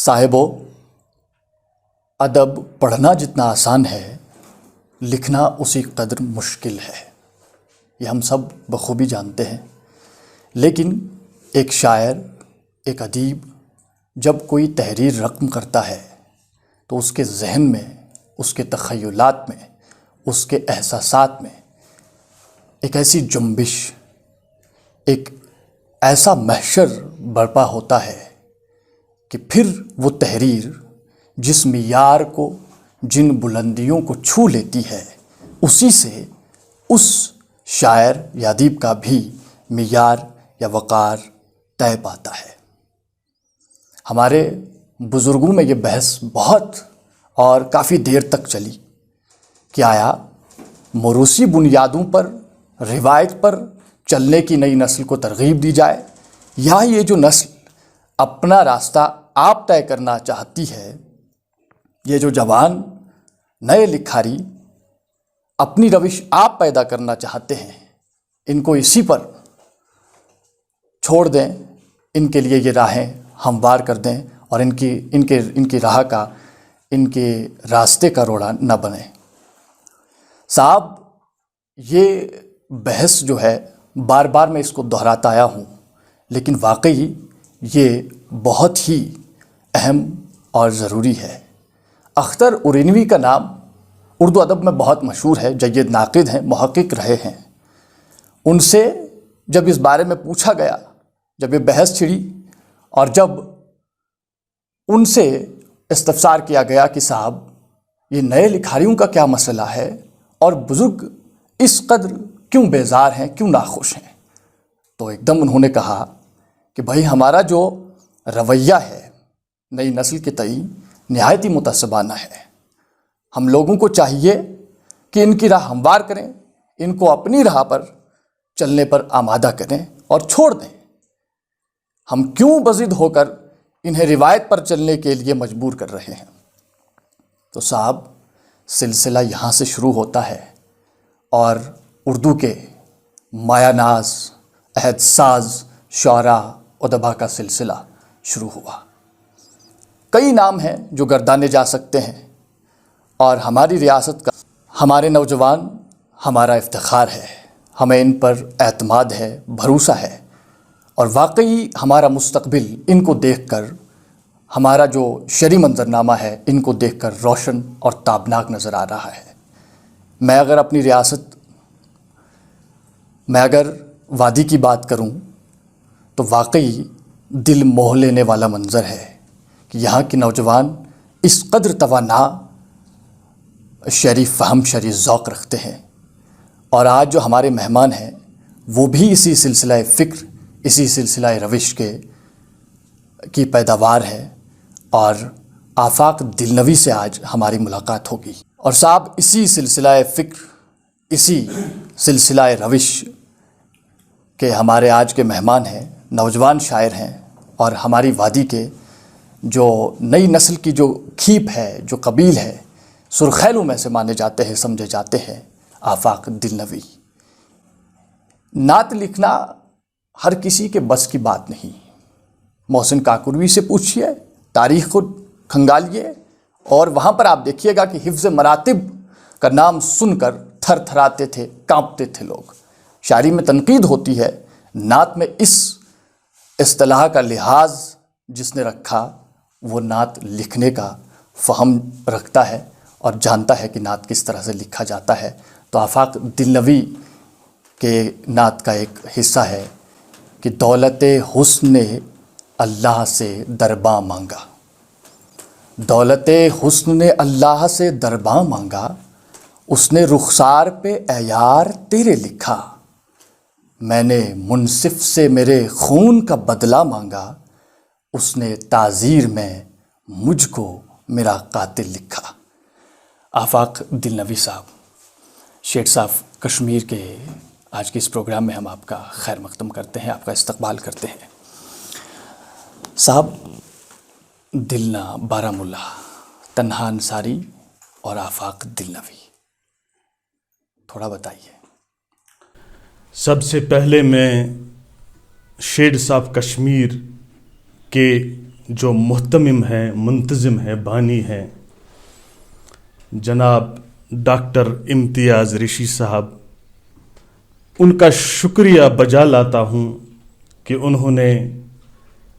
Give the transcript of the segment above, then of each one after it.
صاحبو، ادب پڑھنا جتنا آسان ہے، لکھنا اسی قدر مشکل ہے۔ یہ ہم سب بخوبی جانتے ہیں۔ لیکن ایک شاعر، ایک ادیب جب کوئی تحریر رقم کرتا ہے تو اس کے ذہن میں، اس کے تخیلات میں، اس کے احساسات میں ایک ایسی جنبش، ایک ایسا محشر برپا ہوتا ہے کہ پھر وہ تحریر جس معیار کو، جن بلندیوں کو چھو لیتی ہے، اسی سے اس شاعر یا ادیب کا بھی معیار یا وقار طے پاتا ہے۔ ہمارے بزرگوں میں یہ بحث بہت اور کافی دیر تک چلی کہ آیا موروثی بنیادوں پر، روایت پر چلنے کی نئی نسل کو ترغیب دی جائے، یا یہ جو نسل اپنا راستہ آپ طے کرنا چاہتی ہے، یہ جو جوان نئے لکھاری اپنی روش آپ پیدا کرنا چاہتے ہیں، ان کو اسی پر چھوڑ دیں، ان کے لیے یہ راہیں ہموار کر دیں اور ان کی راہ کا، ان کے راستے کا روڑا نہ بنے۔ صاحب، یہ بحث جو ہے بار بار میں اس کو دہراتا آیا ہوں، لیکن واقعی یہ بہت ہی اہم اور ضروری ہے۔ اختر ارینوی کا نام اردو ادب میں بہت مشہور ہے، جید ناقد ہیں، محقق رہے ہیں۔ ان سے جب اس بارے میں پوچھا گیا، جب یہ بحث چھڑی اور جب ان سے استفسار کیا گیا کہ صاحب یہ نئے لکھاریوں کا کیا مسئلہ ہے اور بزرگ اس قدر کیوں بیزار ہیں، کیوں ناخوش ہیں، تو ایک دم انہوں نے کہا کہ بھائی ہمارا جو رویہ ہے نئی نسل کے تئیں نہایت ہی متعصبانہ ہے۔ ہم لوگوں کو چاہیے کہ ان کی راہ ہموار کریں، ان کو اپنی راہ پر چلنے پر آمادہ کریں اور چھوڑ دیں۔ ہم کیوں بضد ہو کر انہیں روایت پر چلنے کے لیے مجبور کر رہے ہیں؟ تو صاحب، سلسلہ یہاں سے شروع ہوتا ہے اور اردو کے مایہ ناز، عہد ساز شعراء، ادبا کا سلسلہ شروع ہوا۔ کئی نام ہیں جو گردانے جا سکتے ہیں، اور ہماری ریاست کا ہمارے نوجوان ہمارا افتخار ہے، ہمیں ان پر اعتماد ہے، بھروسہ ہے، اور واقعی ہمارا مستقبل ان کو دیکھ کر، ہمارا جو شرعی منظرنامہ ہے ان کو دیکھ کر روشن اور تابناک نظر آ رہا ہے۔ میں اگر اپنی ریاست، میں اگر وادی کی بات کروں تو واقعی دل موہ لینے والا منظر ہے کہ یہاں کے نوجوان اس قدر توانا، شعری فہم، شعری ذوق رکھتے ہیں، اور آج جو ہمارے مہمان ہیں وہ بھی اسی سلسلہ فکر، اسی سلسلہ روش کی پیداوار ہے، اور آفاق دلنوی سے آج ہماری ملاقات ہوگی۔ اور صاحب، اسی سلسلہ فکر، اسی سلسلہ روش کہ ہمارے آج کے مہمان ہیں، نوجوان شاعر ہیں، اور ہماری وادی کے جو نئی نسل کی جو کھیپ ہے، جو قبیل ہے، سرخیلوں میں سے مانے جاتے ہیں، سمجھے جاتے ہیں، آفاق دلنوی۔ نعت لکھنا ہر کسی کے بس کی بات نہیں۔ محسن کاکروی سے پوچھئے، تاریخ کو کھنگالیے، اور وہاں پر آپ دیکھیے گا کہ حفظ مراتب کا نام سن کر تھر تھراتے تھے، کانپتے تھے لوگ۔ شاعری میں تنقید ہوتی ہے، نعت میں اس اصطلاح کا لحاظ جس نے رکھا وہ نعت لکھنے کا فہم رکھتا ہے اور جانتا ہے کہ نعت کس طرح سے لکھا جاتا ہے۔ تو آفاق دلنوی کے نعت کا ایک حصہ ہے کہ دولت حسن نے اللہ سے درباں مانگا، دولت حسن نے اللہ سے درباں مانگا، اس نے رخسار پہ اے یار تیرے لکھا، میں نے منصف سے میرے خون کا بدلہ مانگا، اس نے تعزیر میں مجھ کو میرا قاتل لکھا۔ آفاق دلنوی صاحب، شیخ صاحب کشمیر کے آج کے اس پروگرام میں ہم آپ کا خیر مقدم کرتے ہیں، آپ کا استقبال کرتے ہیں۔ صاحب، دلنا بارہمولہ، تنہا انصاری اور آفاق دلنوی، تھوڑا بتائیے۔ سب سے پہلے میں شیر صاحب کشمیر کے جو محتمم ہیں, منتظم ہیں, بانی ہیں, جناب ڈاکٹر امتیاز رشی صاحب, ان کا شکریہ بجا لاتا ہوں کہ انہوں نے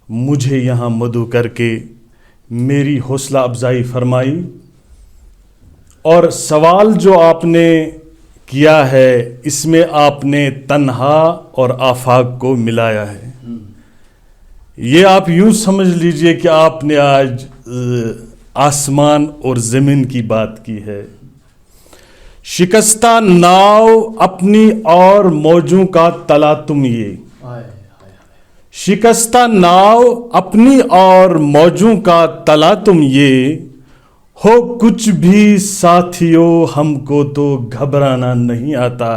مجھے یہاں مدعو کر کے میری حوصلہ افزائی فرمائی, اور سوال جو آپ نے کیا ہے اس میں آپ نے تنہا اور آفاق کو ملایا ہے. یہ آپ یوں سمجھ لیجئے کہ آپ نے آج آسمان اور زمین کی بات کی ہے. شکستہ ناؤ اپنی اور موجوں کا تلاطم یہ, شکستہ ناؤ اپنی اور موجوں کا تلاطم یہ, ہو کچھ بھی ساتھیوں ہم کو تو گھبرانا نہیں آتا.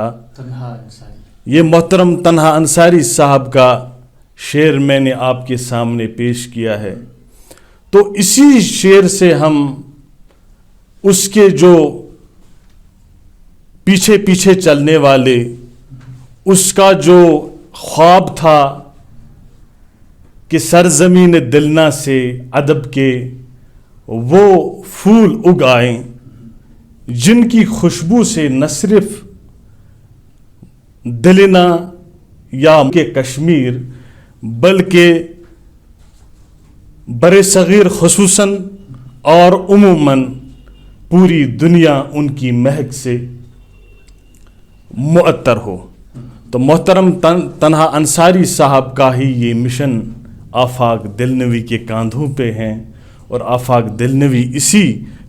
یہ محترم تنہا انصاری صاحب کا شعر میں نے آپ کے سامنے پیش کیا ہے. تو اسی شعر سے ہم اس کے جو پیچھے پیچھے چلنے والے, اس کا جو خواب تھا کہ سرزمین دلنا سے ادب کے وہ پھول اگ آئیں جن کی خوشبو سے نہ صرف دلنا یا کہ کشمیر بلکہ بر صغیر خصوصاً اور عموماً پوری دنیا ان کی مہک سے معطر ہو. تو محترم تنہا انصاری صاحب کا ہی یہ مشن آفاق دلنوی کے کاندھوں پہ ہیں, اور آفاق دلنوی اسی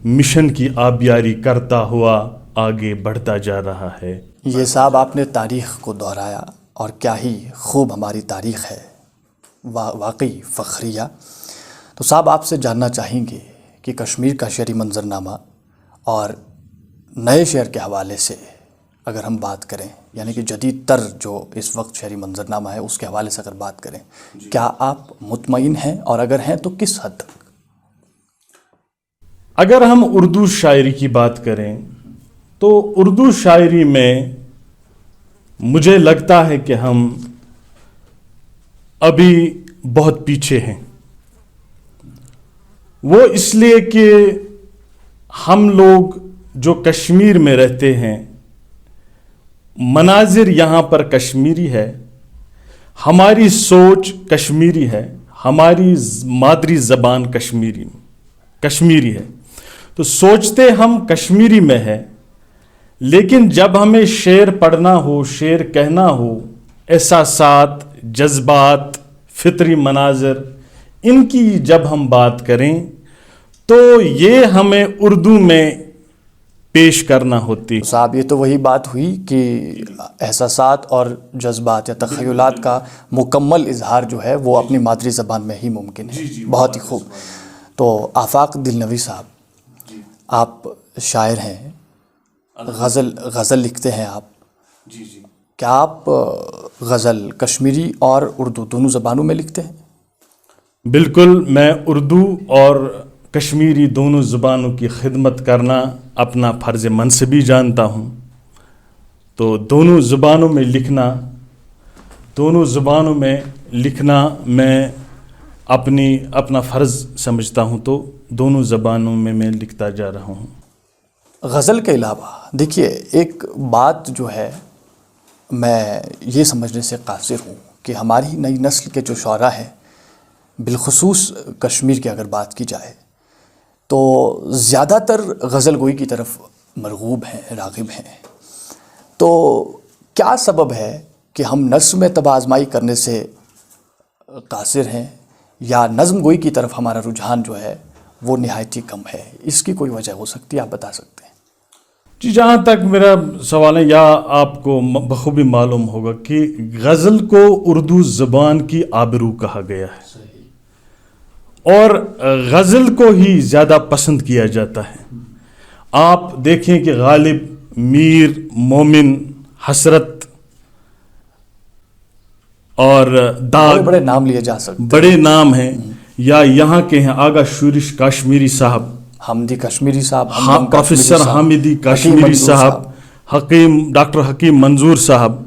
مشن کی آبیاری کرتا ہوا آگے بڑھتا جا رہا ہے. یہ صاحب آپ نے تاریخ کو دہرایا, اور کیا ہی خوب ہماری تاریخ ہے, واقعی فخریہ. تو صاحب آپ سے جاننا چاہیں گے کہ کشمیر کا شعری منظرنامہ اور نئے شعر کے حوالے سے اگر ہم بات کریں, یعنی کہ جدید تر جو اس وقت شعری منظرنامہ ہے اس کے حوالے سے اگر بات کریں, کیا آپ مطمئن ہیں, اور اگر ہیں تو کس حد تک؟ اگر ہم اردو شاعری کی بات کریں تو اردو شاعری میں مجھے لگتا ہے کہ ہم ابھی بہت پیچھے ہیں. وہ اس لیے کہ ہم لوگ جو کشمیر میں رہتے ہیں, مناظر یہاں پر کشمیری ہے, ہماری سوچ کشمیری ہے, ہماری مادری زبان کشمیری ہے, تو سوچتے ہم کشمیری میں ہے, لیکن جب ہمیں شعر پڑھنا ہو, شعر کہنا ہو, احساسات, جذبات, فطری مناظر, ان کی جب ہم بات کریں تو یہ ہمیں اردو میں پیش کرنا ہوتی. صاحب یہ تو وہی بات ہوئی کہ احساسات اور جذبات یا تخیلات کا مکمل اظہار جو ہے وہ اپنی مادری زبان میں ہی ممکن ہے. بہت ہی خوب. تو آفاق دلنوی صاحب, آپ شاعر ہیں, غزل لکھتے ہیں آپ. کیا آپ غزل کشمیری اور اردو دونوں زبانوں میں لکھتے ہیں؟ بالکل, میں اردو اور کشمیری دونوں زبانوں کی خدمت کرنا اپنا فرض منصبی جانتا ہوں. تو دونوں زبانوں میں لکھنا میں اپنا فرض سمجھتا ہوں, تو دونوں زبانوں میں لکھتا جا رہا ہوں. غزل کے علاوہ دیکھیے ایک بات جو ہے میں یہ سمجھنے سے قاصر ہوں کہ ہماری نئی نسل کے جو شعراء ہیں, بالخصوص کشمیر کی اگر بات کی جائے تو زیادہ تر غزل گوئی کی طرف مرغوب ہیں, راغب ہیں. تو کیا سبب ہے کہ ہم نظم میں طبع آزمائی کرنے سے قاصر ہیں, یا نظم گوئی کی طرف ہمارا رجحان جو ہے وہ نہایت ہی کم ہے؟ اس کی کوئی وجہ ہو سکتی ہے, آپ بتا سکتے ہیں؟ جی, جہاں تک میرا سوال ہے, یا آپ کو بخوبی معلوم ہوگا کہ غزل کو اردو زبان کی آبرو کہا گیا ہے, اور غزل کو ہی زیادہ پسند کیا جاتا ہے. آپ دیکھیں کہ غالب, میر, مومن, حسرت اور داغ, بڑے نام لیے جا سکتے, بڑے نام ہیں. یا یہاں کے ہیں آغا شورش کاشمیری صاحب, حمدی کشمیری صاحب, پروفیسر حامدی کاشمیری صاحب, ڈاکٹر حکیم منظور صاحب,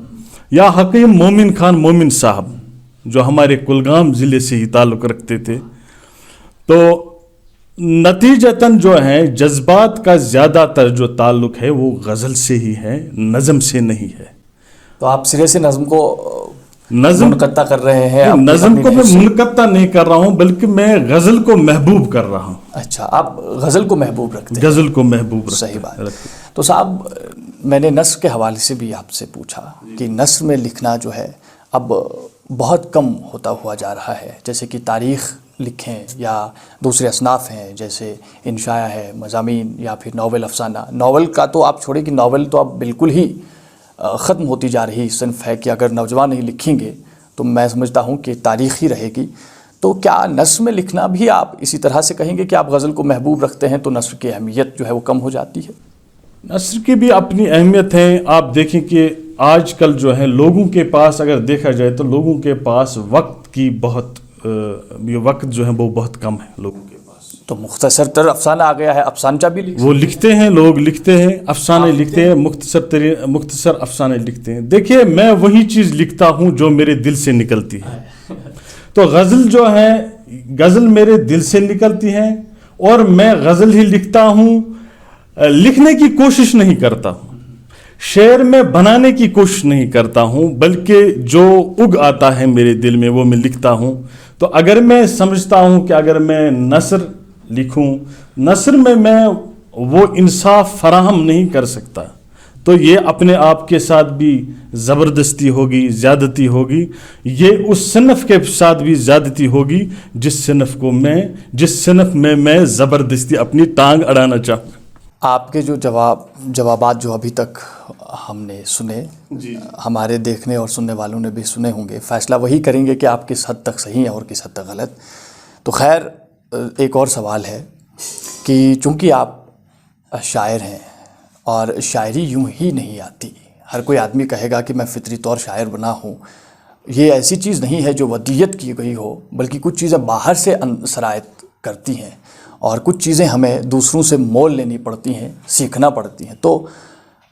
یا حکیم مومن خان مومن صاحب جو ہمارے کلگام ضلع سے ہی تعلق رکھتے تھے. تو نتیجتاً جو ہے جذبات کا زیادہ تر جو تعلق ہے وہ غزل سے ہی ہے، نظم سے نہیں ہے. تو آپ سرے سے نظم کو نظم منقطع کر رہے ہیں؟ نظم کو میں منقطع نہیں کر رہا ہوں، بلکہ میں غزل کو محبوب کر رہا ہوں. اچھا، آپ غزل کو محبوب رکھتے ہیں. غزل کو محبوب رکھتے ہیں. صحیح بات. تو صاحب میں نے نثر کے حوالے سے بھی آپ سے پوچھا کہ نثر میں لکھنا جو ہے اب بہت کم ہوتا ہوا جا رہا ہے. جیسے کہ تاریخ لکھیں یا دوسرے اصناف ہیں جیسے انشاء ہے، مضامین یا پھر ناول افسانہ. ناول کا تو آپ چھوڑیں کہ ناول تو اب بالکل ہی ختم ہوتی جا رہی صنف ہے کہ اگر نوجوان نہیں لکھیں گے تو میں سمجھتا ہوں کہ تاریخ ہی رہے گی. تو کیا نثر میں لکھنا بھی آپ اسی طرح سے کہیں گے کہ آپ غزل کو محبوب رکھتے ہیں تو نثر کی اہمیت جو ہے وہ کم ہو جاتی ہے؟ نثر کی بھی اپنی اہمیت ہے. آپ دیکھیں کہ آج کل جو ہے لوگوں کے پاس اگر دیکھا جائے تو لوگوں کے پاس وقت کی وقت جو ہے وہ بہت کم ہے لوگوں کے پاس. تو مختصر تر افسانہ آ گیا ہے، افسانچہ بھی وہ لکھتے ہیں، لوگ لکھتے ہیں، افسانے لکھتے ہیں، مختصر افسانے لکھتے ہیں. دیکھیے میں وہی چیز لکھتا ہوں جو میرے دل سے نکلتی ہے. تو غزل جو ہے، غزل میرے دل سے نکلتی ہے اور میں غزل ہی لکھتا ہوں. لکھنے کی کوشش نہیں کرتا ہوں، شعر میں بنانے کی کوشش نہیں کرتا ہوں، بلکہ جو اگ آتا ہے میرے دل میں وہ میں لکھتا ہوں. تو اگر میں سمجھتا ہوں کہ اگر میں نثر لکھوں، نثر میں وہ انصاف فراہم نہیں کر سکتا تو یہ اپنے آپ کے ساتھ بھی زبردستی ہوگی، زیادتی ہوگی. یہ اس صنف کے ساتھ بھی زیادتی ہوگی جس صنف میں میں زبردستی اپنی ٹانگ اڑانا چاہوں. آپ کے جو جوابات جو ابھی تک ہم نے سنے، ہمارے دیکھنے اور سننے والوں نے بھی سنے ہوں گے، فیصلہ وہی کریں گے کہ آپ کس حد تک صحیح ہیں اور کس حد تک غلط. تو خیر ایک اور سوال ہے کہ چونکہ آپ شاعر ہیں اور شاعری یوں ہی نہیں آتی، ہر کوئی آدمی کہے گا کہ میں فطری طور شاعر بنا ہوں. یہ ایسی چیز نہیں ہے جو ودیت کی گئی ہو، بلکہ کچھ چیزیں باہر سے سرایت کرتی ہیں اور کچھ چیزیں ہمیں دوسروں سے مول لینی پڑتی ہیں، سیکھنا پڑتی ہیں. تو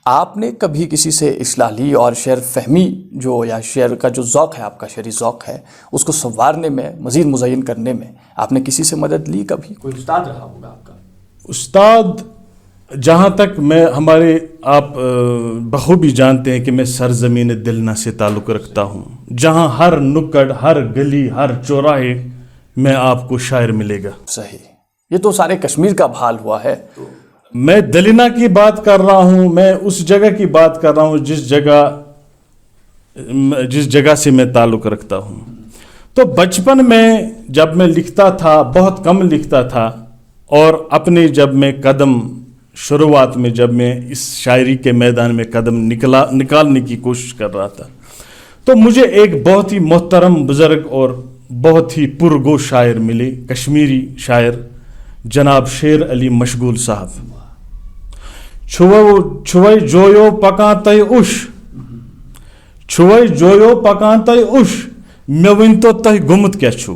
آپ نے کبھی کسی سے اصلاح لی اور شعر فہمی یا شعر کا جو ذوق ہے، آپ کا شعری ذوق ہے، اس کو سنوارنے میں، مزید مزین کرنے میں آپ نے کسی سے مدد لی؟ کبھی کوئی استاد رہا ہوگا آپ کا؟ استاد جہاں تک آپ بخوبی جانتے ہیں کہ میں سرزمین دلنا سے تعلق رکھتا ہوں، جہاں ہر نکڑ، ہر گلی، ہر چوراہے میں آپ کو شاعر ملے گا. صحیح. یہ تو سارے کشمیر کا حال ہوا ہے. میں دلنا کی بات کر رہا ہوں، میں اس جگہ کی بات کر رہا ہوں جس جگہ سے میں تعلق رکھتا ہوں. تو بچپن میں جب میں لکھتا تھا، بہت کم لکھتا تھا، اور اپنے جب میں شروعات میں جب میں اس شاعری کے میدان میں قدم نکالنے کی کوشش کر رہا تھا تو مجھے ایک بہت ہی محترم بزرگ اور بہت ہی پرگو شاعر ملے، کشمیری شاعر جناب شیر علی مشغول صاحب. چھوئی جویو پکان تہ اُش، چھوئی جویو پکان تہ اُش، مے ؤنتو تہ گوٚمُت کیاہ چھُ،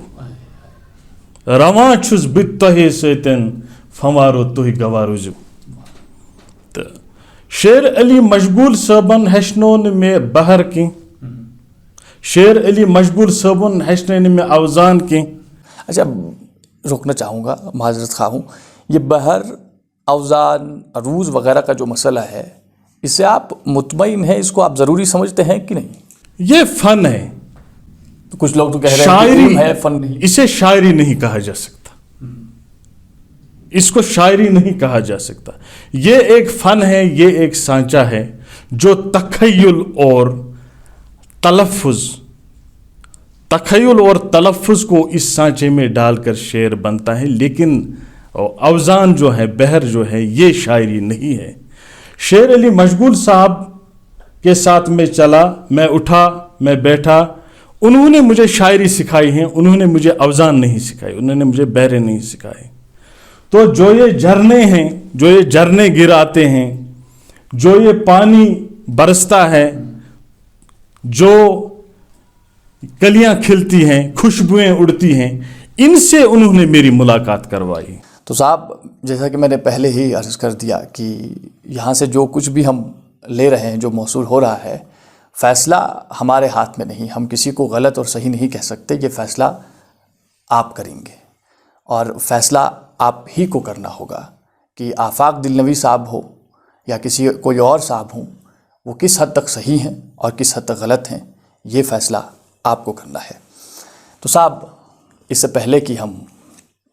روان چھُس بہٕ تۄہے سۭتۍ فنوارو تُہۍ گوا روٗزِو. تہٕ شیر علی مشغول صٲبن ہیٚچھنو نہٕ مےٚ بہر کینٛہہ، شیر علی مشغول صٲبن ہیٚچھنٲے نہٕ مےٚ اوزان کینٛہہ. اچھا رکنا چاہوں گا، معذرت خواہ ہوں. یہ بہر، اوزان، عروض وغیرہ کا جو مسئلہ ہے، اس سے آپ مطمئن ہیں؟ اس کو آپ ضروری سمجھتے ہیں کہ نہیں؟ یہ فن ہے. کچھ لوگ تو کہہ رہے ہیں کہ علم ہے، فن نہیں. اسے شاعری نہیں کہا جا سکتا، اس کو شاعری نہیں کہا جا سکتا. یہ ایک فن ہے، یہ ایک سانچہ ہے جو تخیل اور تلفظ کو اس سانچے میں ڈال کر شعر بنتا ہے. لیکن اوزان جو ہے، بہر جو ہے، یہ شاعری نہیں ہے. شیر علی مشغول صاحب کے ساتھ میں چلا، میں اٹھا، میں بیٹھا. انہوں نے مجھے شاعری سکھائی ہیں، انہوں نے مجھے اوزان نہیں سکھائی، انہوں نے مجھے بہرے نہیں سکھائے. تو جو یہ جھرنے ہیں، جو یہ جھرنے گراتے ہیں، جو یہ پانی برستا ہے، جو کلیاں کھلتی ہیں، خوشبوئیں اڑتی ہیں، ان سے انہوں نے میری ملاقات کروائی. تو صاحب جیسا کہ میں نے پہلے ہی عرض کر دیا کہ یہاں سے جو کچھ بھی ہم لے رہے ہیں، جو موصول ہو رہا ہے، فیصلہ ہمارے ہاتھ میں نہیں. ہم کسی کو غلط اور صحیح نہیں کہہ سکتے، یہ فیصلہ آپ کریں گے. اور فیصلہ آپ ہی کو کرنا ہوگا کہ آفاق دلنوی صاحب ہو یا کوئی اور صاحب ہوں، وہ کس حد تک صحیح ہیں اور کس حد تک غلط ہیں، یہ فیصلہ آپ کو کرنا ہے۔ تو صاحب، اس سے پہلے کہ ہم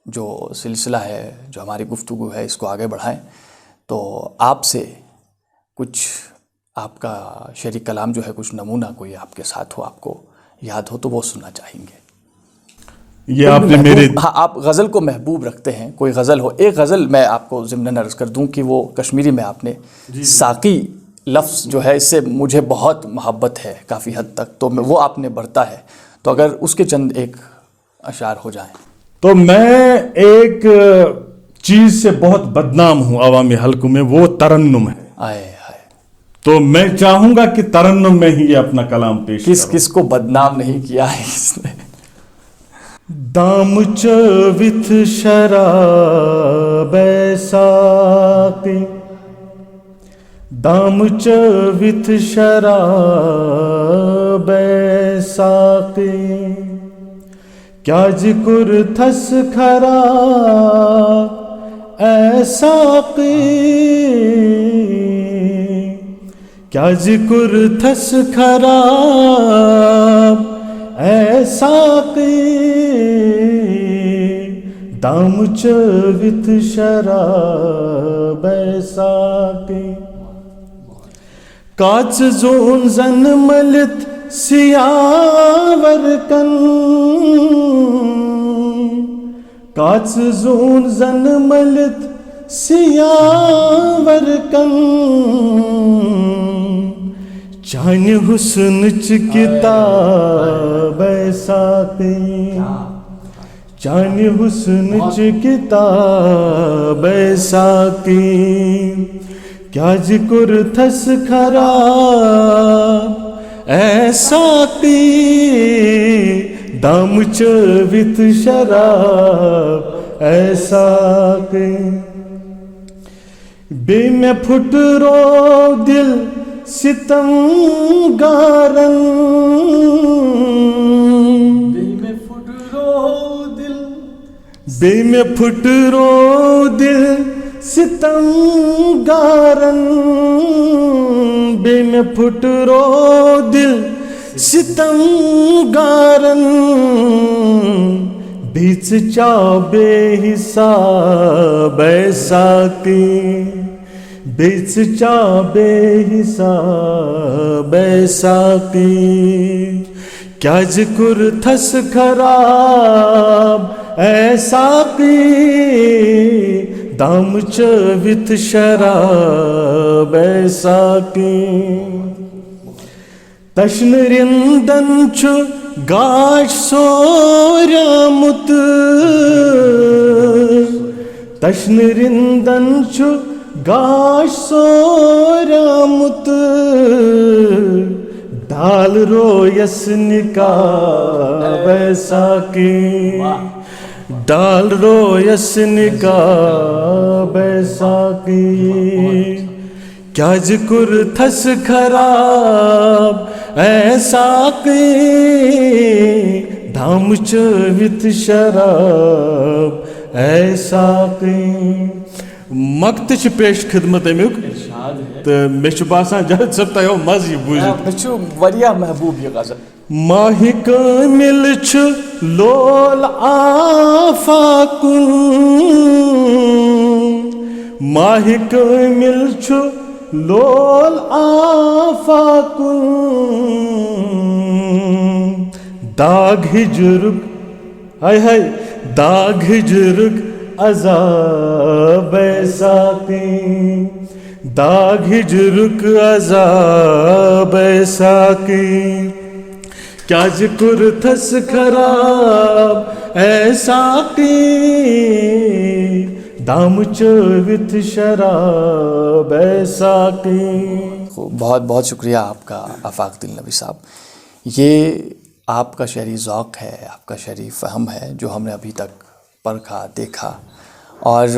جو سلسلہ ہے، جو ہماری گفتگو ہے، اس کو آگے بڑھائیں، تو آپ سے کچھ آپ کا شعری کلام جو ہے، کچھ نمونہ کوئی آپ کے ساتھ ہو، آپ کو یاد ہو تو وہ سننا چاہیں گے۔ یہ آپ نے میرے ہاں، آپ غزل کو محبوب رکھتے ہیں، کوئی غزل ہو، ایک غزل میں آپ کو ضمناً عرض کر دوں کہ وہ کشمیری میں آپ نے ساقی لفظ جو ہے، اس سے مجھے بہت محبت ہے کافی حد تک، تو وہ آپ نے برتا ہے، تو اگر اس کے چند ایک اشعار ہو جائیں۔ تو میں ایک چیز سے بہت بدنام ہوں عوامی حلقوں میں، وہ ترنم ہے۔ آئے ہائے، تو میں چاہوں گا کہ ترنم میں ہی اپنا کلام پیش کروں۔ کس کو بدنام نہیں کیا ہے اس نے؟ دام چویت شراب ساقی، دام چویت شراب ساقی، کیا ذکر تھس کھرا اے ساقی، کیا ذکر تھس کھرا اے ساقی، دام چویت شراب ساقی، کاچ زون زن ملت سیاور کن، کاچ زون زن ملت سیاور کن، چانہ حسن چ کتاب ساقی، چانہ حسن چ کتاب ساقی، کیا ذکر تھس کھرا اے ساقی، دام چویت شراب اے ساقی، بے میں پھٹ رو دل ستم گارن، بے میں پھٹ رو دل ستم گارن، بے میں پھٹ رو دل ستم گارن، بیچ چا بے حساب اے ساقی، بیچ چا بے حساب اے ساقی، کیا ذکر تھس خراب اے ساقی، دام چویت شراب اے ساقی، تشن رندن چھو گاش سوریامت، تشن رندن چھو گاش سوریامت، ڈال رو یس نکاب اے ساقی، ڈال رو یس نکاب اے ساقی، کیا ذکر تھس خراب اے ساقی، دام چویت شراب اے ساقی۔ مقت چھ پیش خدمت امیک تو میں چھ باسان جہد سب تیو مز یہ بوزت، میں چھو وریا محبوب یہ غزل۔ ماہ کامل چھ لول آفاق، ماہ کامل چھ لول آفاق، داغ ہجرک ہائے ہائے داغ ہجرک عذاب اے ساقی، داغ ہجرک عذاب اے ساقی، کیا ذکر تھس خراب اے ساقی، دام چویت شراب اے ساقی۔ بہت بہت شکریہ آپ کا آفاق دلنوی صاحب، یہ آپ کا شعری ذوق ہے، آپ کا شعری فہم ہے جو ہم نے ابھی تک پرکھا دیکھا، اور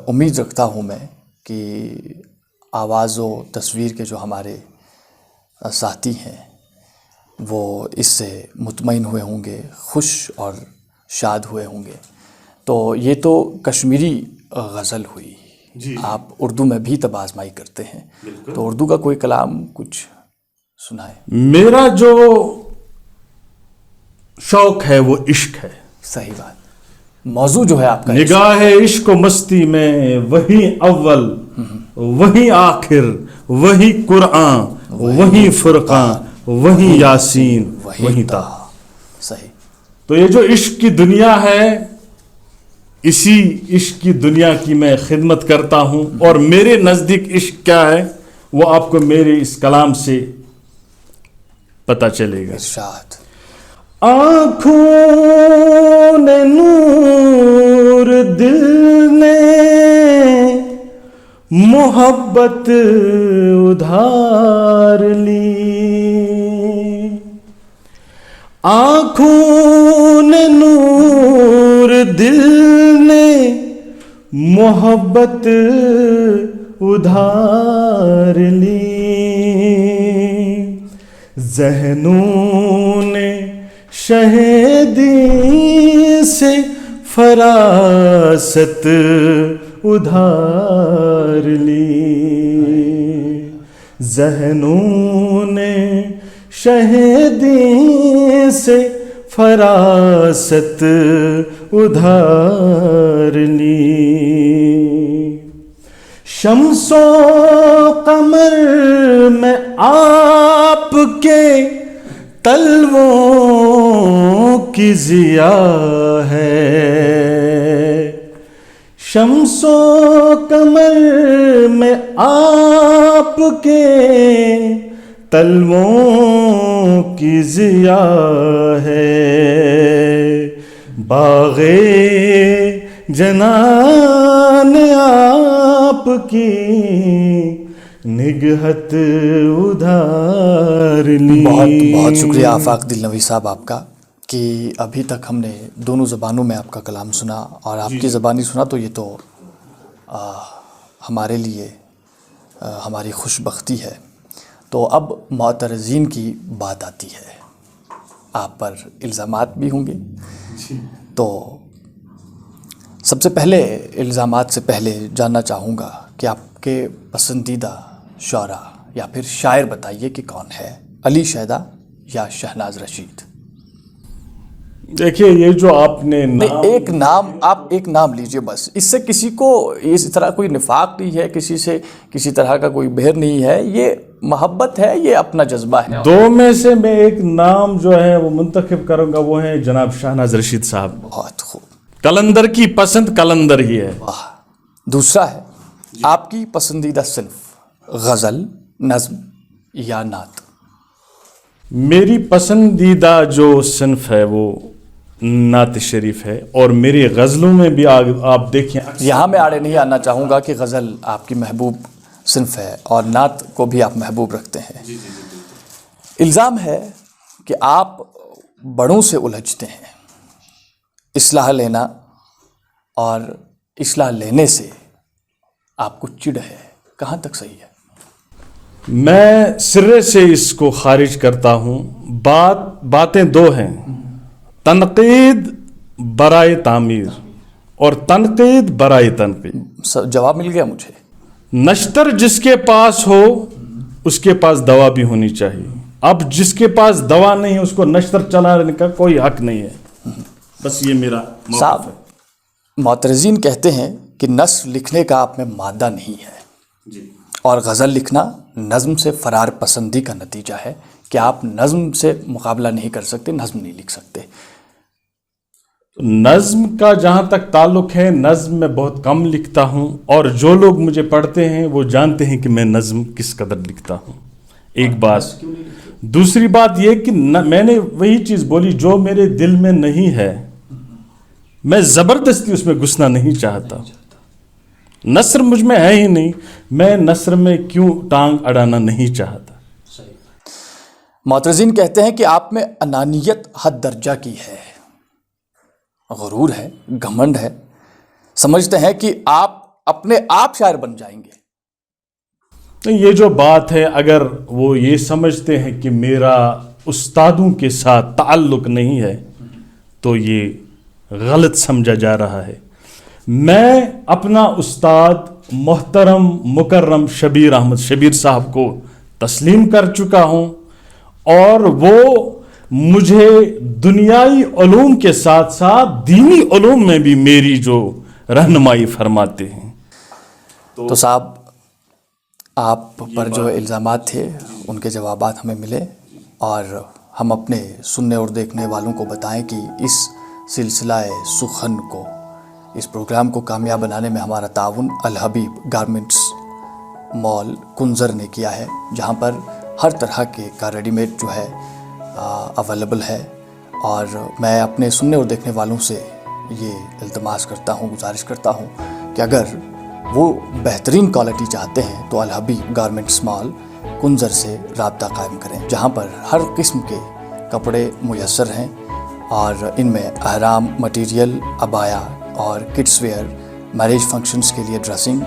امید رکھتا ہوں میں کہ آواز و تصویر کے جو ہمارے ساتھی ہیں وہ اس سے مطمئن ہوئے ہوں گے، خوش اور شاد ہوئے ہوں گے۔ تو یہ تو کشمیری غزل ہوئی. جی آپ اردو میں بھی طب آزمائی کرتے ہیں, تو اردو کا کوئی کلام کچھ سنائے. میرا جو شوق ہے وہ عشق ہے. صحیح بات. موضوع جو ہے آپ کا نگاہ عشق و مستی میں وہی اول وہی آخر وہی قرآن وہی فرقان وہی یاسین وہی طہ. صحیح. تو یہ جو عشق کی دنیا ہے, اسی عشق کی دنیا کی میں خدمت کرتا ہوں, اور میرے نزدیک عشق کیا ہے وہ آپ کو میرے اس کلام سے پتہ چلے گا. ارشاد. آنکھوں نے نور دل نے محبت ادھار لی. آنکھوں نے نور دل نے محبت ادھار لی. ذہنوں نے شہیدی سے فراست ادھار لی. ذہنوں نے شہیدی سے فراست ادھار لی. شمس و قمر میں آپ کے تلووں کی ضیا ہے. شمس و قمر میں آپ کے تلووں کی ضیا ہے. باغ جنان آپ کی نگہت ادھار لی. بہت بہت شکریہ آفاق دلنوی صاحب آپ کا, کہ ابھی تک ہم نے دونوں زبانوں میں آپ کا کلام سنا, اور آپ کی زبانی سنا, تو یہ تو ہمارے لیے ہماری خوش بختی ہے. تو اب معترضین کی بات آتی ہے. آپ پر الزامات بھی ہوں گے, تو سب سے پہلے الزامات سے پہلے جاننا چاہوں گا کہ آپ کے پسندیدہ شعرا یا پھر شاعر بتائیے کہ کون ہے, علی شیدا یا شہناز رشید. دیکھیے یہ جو آپ نے ایک نام, آپ ایک نام لیجئے بس. اس سے کسی کو اس طرح کوئی نفاق نہیں ہے, کسی سے کسی طرح کا کوئی بہر نہیں ہے, یہ محبت ہے, یہ اپنا جذبہ ہے. دو میں سے میں ایک نام جو ہے وہ منتخب کروں گا, وہ ہے جناب شہناز رشید صاحب. بہت خوب. کلندر کی پسند کلندر ہی ہے. واہ. دوسرا ہے آپ کی پسندیدہ صنف, غزل, نظم یا نعت. میری پسندیدہ جو صنف ہے وہ نعت شریف ہے, اور میری غزلوں میں بھی آپ دیکھیں یہاں میں آڑے نہیں آنا چاہوں گا کہ غزل آپ کی محبوب صنف ہے اور نعت کو بھی آپ محبوب رکھتے ہیں. الزام ہے کہ آپ بڑوں سے الجھتے ہیں. اصلاح لینا اور اصلاح لینے سے آپ کو چڑ ہے, کہاں تک صحیح ہے؟ میں سرے سے اس کو خارج کرتا ہوں. باتیں دو ہیں, تنقید برائے تعمیر اور تنقید برائے تنقید. جواب مل گیا مجھے. نشتر جس کے پاس ہو اس کے پاس دوا بھی ہونی چاہیے. اب جس کے پاس دوا نہیں ہے اس کو نشتر چلانے کا کوئی حق نہیں ہے. بس یہ میرا صاحب ہے. معترضین کہتے ہیں کہ نثر لکھنے کا آپ میں مادہ نہیں ہے, اور غزل لکھنا نظم سے فرار پسندی کا نتیجہ ہے, کہ آپ نظم سے مقابلہ نہیں کر سکتے, نظم نہیں لکھ سکتے. نظم کا جہاں تک تعلق ہے, نظم میں بہت کم لکھتا ہوں, اور جو لوگ مجھے پڑھتے ہیں وہ جانتے ہیں کہ میں نظم کس قدر لکھتا ہوں. ایک بات. دوسری بات یہ کہ میں نے وہی چیز بولی, جو میرے دل میں نہیں ہے میں زبردستی اس میں گھسنا نہیں چاہتا. نثر مجھ میں ہے ہی نہیں, میں نثر میں کیوں ٹانگ اڑانا نہیں چاہتا. معترضین کہتے ہیں کہ آپ میں انانیت حد درجہ کی ہے, غرور ہے, گھمنڈ ہے, سمجھتے ہیں کہ آپ اپنے آپ شاعر بن جائیں گے. یہ جو بات ہے, اگر وہ یہ سمجھتے ہیں کہ میرا استادوں کے ساتھ تعلق نہیں ہے تو یہ غلط سمجھا جا رہا ہے۔ میں اپنا استاد محترم مکرم شبیر احمد شبیر صاحب کو تسلیم کر چکا ہوں، اور وہ مجھے دنیائی علوم کے ساتھ ساتھ دینی علوم میں بھی میری جو رہنمائی فرماتے ہیں۔ تو صاحب، آپ پر جو الزامات تھے ان کے جوابات ہمیں ملے، اور ہم اپنے سننے اور دیکھنے والوں کو بتائیں کہ اس سلسلہ سخن کو، اس پروگرام کو کامیاب بنانے میں ہمارا تعاون الحبیب گارمنٹس مال کنزر نے کیا ہے، جہاں پر ہر طرح کا ریڈی میڈ جو ہے اویلیبل ہے۔ اور میں اپنے سننے اور دیکھنے والوں سے یہ التماس کرتا ہوں، گزارش کرتا ہوں کہ اگر وہ بہترین کوالٹی چاہتے ہیں تو الحبیب گارمنٹس مال کنزر سے رابطہ قائم کریں، جہاں پر ہر قسم کے کپڑے میسر ہیں، اور ان میں احرام مٹیریل، عبایا اور کڈس ویئر، میرج فنکشنز کے لیے ڈریسنگ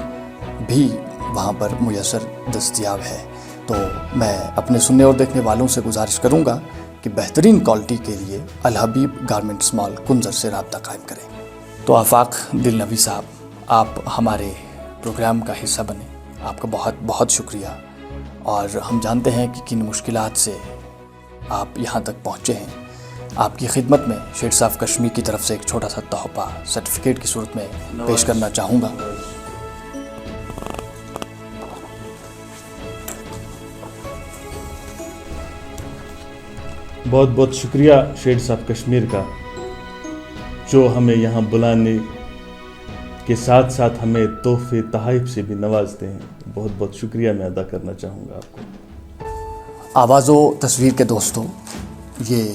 بھی وہاں پر میسر دستیاب ہے۔ تو میں اپنے سننے اور دیکھنے والوں سے گزارش کروں گا کہ بہترین کوالٹی کے لیے الحبیب گارمنٹس مال کنزر سے رابطہ قائم کریں۔ تو آفاق دل نوی صاحب، آپ ہمارے پروگرام کا حصہ بنے، آپ کا بہت بہت شکریہ، اور ہم جانتے ہیں کہ کن مشکلات سے آپ یہاں تک پہنچے ہیں۔ آپ کی خدمت میں شیٹس آف کشمیر کی طرف سے ایک چھوٹا سا تحفہ سرٹیفکیٹ کی صورت میں پیش کرنا چاہوں گا۔ بہت بہت شکریہ شیڈس آف کشمیر کا، جو ہمیں یہاں بلانے کے ساتھ ساتھ ہمیں تحفے تحائف سے بھی نوازتے ہیں۔ بہت بہت شکریہ میں ادا کرنا چاہوں گا آپ کو۔ آواز و تصویر کے دوستوں، یہ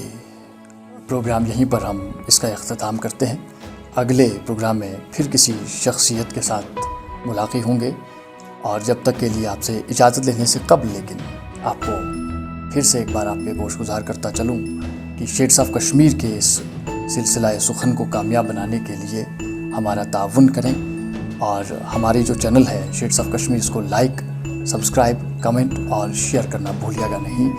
پروگرام یہیں پر ہم اس کا اختتام کرتے ہیں۔ اگلے پروگرام میں پھر کسی شخصیت کے ساتھ ملاقات ہوں گے، اور جب تک کے لیے آپ سے اجازت لینے سے قبل لیکن آپ کو پھر سے ایک بار آپ کے گوش گزار کرتا چلوں کہ شیڈس آف کشمیر کے اس سلسلہ سخن کو کامیاب بنانے کے لیے ہمارا تعاون کریں، اور ہماری جو چینل ہے شیڈس آف کشمیر، اس کو لائک، سبسکرائب، کمنٹ اور شیئر کرنا بھولیے گا نہیں۔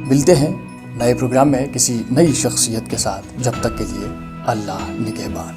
ملتے ہیں نئے پروگرام میں کسی نئی شخصیت کے ساتھ، جب تک کے لیے اللہ نگہبان۔